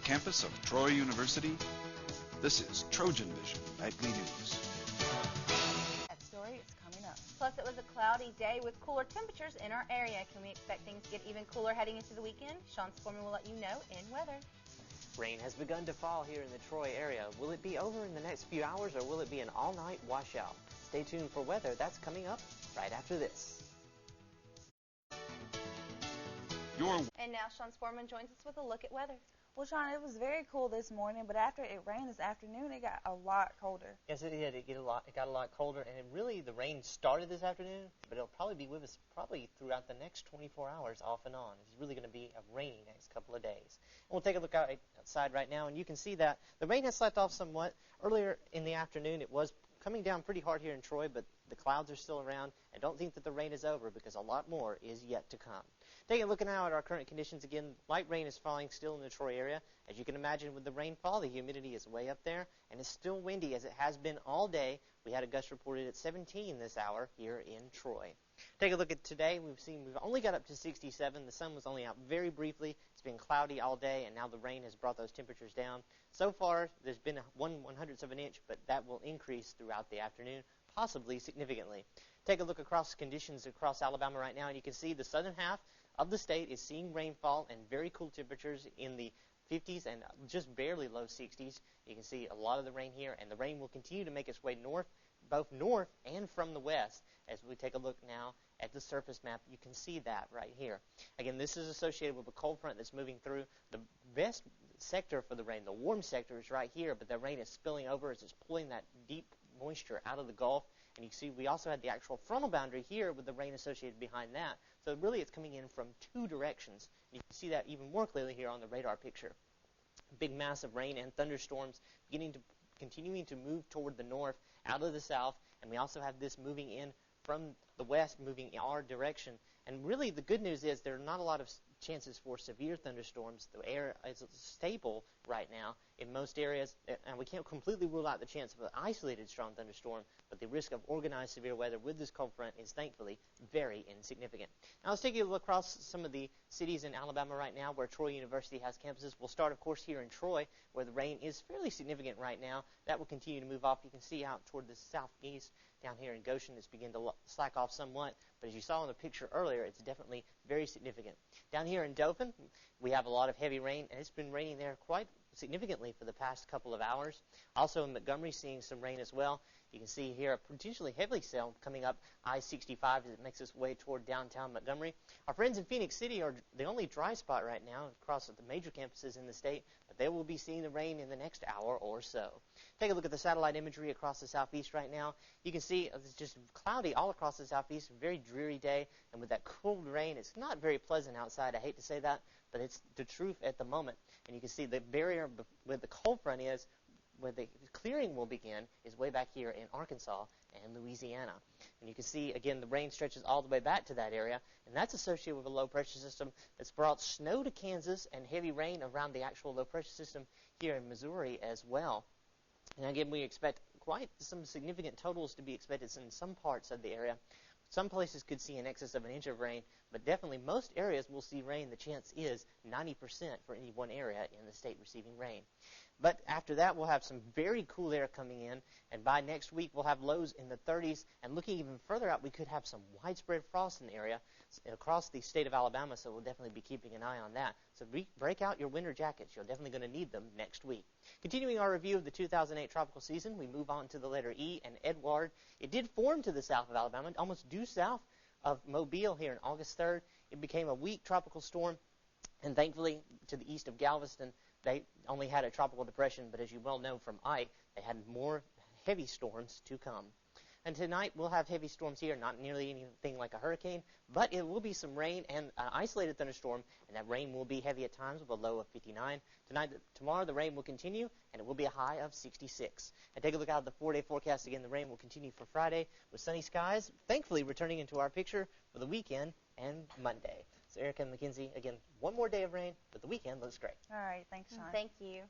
campus of Troy University, this is TrojanVision Nightly News. That story is coming up. Plus, it was a cloudy day with cooler temperatures in our area. Can we expect things to get even cooler heading into the weekend? Sean Sporman will let you know in weather. Rain has begun to fall here in the Troy area. Will it be over in the next few hours, or will it be an all-night washout? Stay tuned for weather. That's coming up right after this. And now Sean Sporman joins us with a look at weather. Well, Sean, it was very cool this morning, but after it rained this afternoon, it got a lot colder. Yes, it did. It got a lot colder, and really the rain started this afternoon, but it'll probably be with us throughout the next 24 hours off and on. It's really going to be a rainy next couple of days. And we'll take a look outside right now, and you can see that the rain has slacked off somewhat. Earlier in the afternoon, it was coming down pretty hard here in Troy, but the clouds are still around. And don't think that the rain is over, because a lot more is yet to come. Taking a look now at our current conditions again, light rain is falling still in the Troy area. As you can imagine, with the rainfall, the humidity is way up there, and it's still windy as it has been all day. We had a gust reported at 17 this hour here in Troy. Take a look at today. We've only got up to 67. The sun was only out very briefly. It's been cloudy all day, and now the rain has brought those temperatures down. So far, there's been 1/100th of an inch, but that will increase throughout the afternoon, possibly significantly. Take a look across conditions across Alabama right now, and you can see the southern half of the state is seeing rainfall and very cool temperatures in the 50s and just barely low 60s. You can see a lot of the rain here, and the rain will continue to make its way north, both north and from the west. As we take a look now at the surface map, you can see that right here. Again, this is associated with a cold front that's moving through. The best sector for the rain, the warm sector, is right here, but the rain is spilling over as it's pulling that deep moisture out of the Gulf. And you can see we also had the actual frontal boundary here with the rain associated behind that. So really it's coming in from two directions. You can see that even more clearly here on the radar picture. Big mass of rain and thunderstorms continuing to move toward the north, out of the south. And we also have this moving in from the west, moving in our direction. And really the good news is there are not a lot of chances for severe thunderstorms. The air is stable right now in most areas, and we can't completely rule out the chance of an isolated strong thunderstorm, but the risk of organized severe weather with this cold front is thankfully very insignificant. Now let's take a look across some of the cities in Alabama right now where Troy University has campuses. We'll start, of course, here in Troy, where the rain is fairly significant right now. That will continue to move off. You can see out toward the southeast down here in Goshen, it's beginning to slack off somewhat, but as you saw in the picture earlier, it's definitely very significant. Down here in Dothan, we have a lot of heavy rain, and it's been raining there quite significantly for the past couple of hours. Also in Montgomery, seeing some rain as well. You can see here a potentially heavy cell coming up I-65 as it makes its way toward downtown Montgomery. Our friends in Phoenix City are the only dry spot right now across the major campuses in the state, but they will be seeing the rain in the next hour or so. Take a look at the satellite imagery across the southeast right now. You can see it's just cloudy all across the southeast, a very dreary day, and with that cold rain, it's not very pleasant outside. I hate to say that, but it's the truth at the moment. And you can see the barrier where the cold front is, where the clearing will begin, is way back here in Arkansas and Louisiana. And you can see, again, the rain stretches all the way back to that area, and that's associated with a low-pressure system that's brought snow to Kansas and heavy rain around the actual low-pressure system here in Missouri as well. And again, we expect quite some significant totals to be expected in some parts of the area. Some places could see in excess of an inch of rain, but definitely most areas will see rain. The chance is 90% for any one area in the state receiving rain. But after that, we'll have some very cool air coming in, and by next week, we'll have lows in the 30s. And looking even further out, we could have some widespread frost in the area across the state of Alabama, so we'll definitely be keeping an eye on that. So break out your winter jackets. You're definitely going to need them next week. Continuing our review of the 2008 tropical season, we move on to the letter E and Edward. It did form to the south of Alabama, almost due south of Mobile here on August 3rd. It became a weak tropical storm, and thankfully to the east of Galveston, they only had a tropical depression, but as you well know from Ike, they had more heavy storms to come. And tonight we'll have heavy storms here, not nearly anything like a hurricane, but it will be some rain and an isolated thunderstorm, and that rain will be heavy at times with a low of 59. Tomorrow the rain will continue, and it will be a high of 66. And take a look out at the 4-day forecast. Again, the rain will continue for Friday with sunny skies, thankfully returning into our picture for the weekend and Monday. So Erica and Mackenzie, again, one more day of rain, but the weekend looks great. All right, thanks, Sean. Thank you.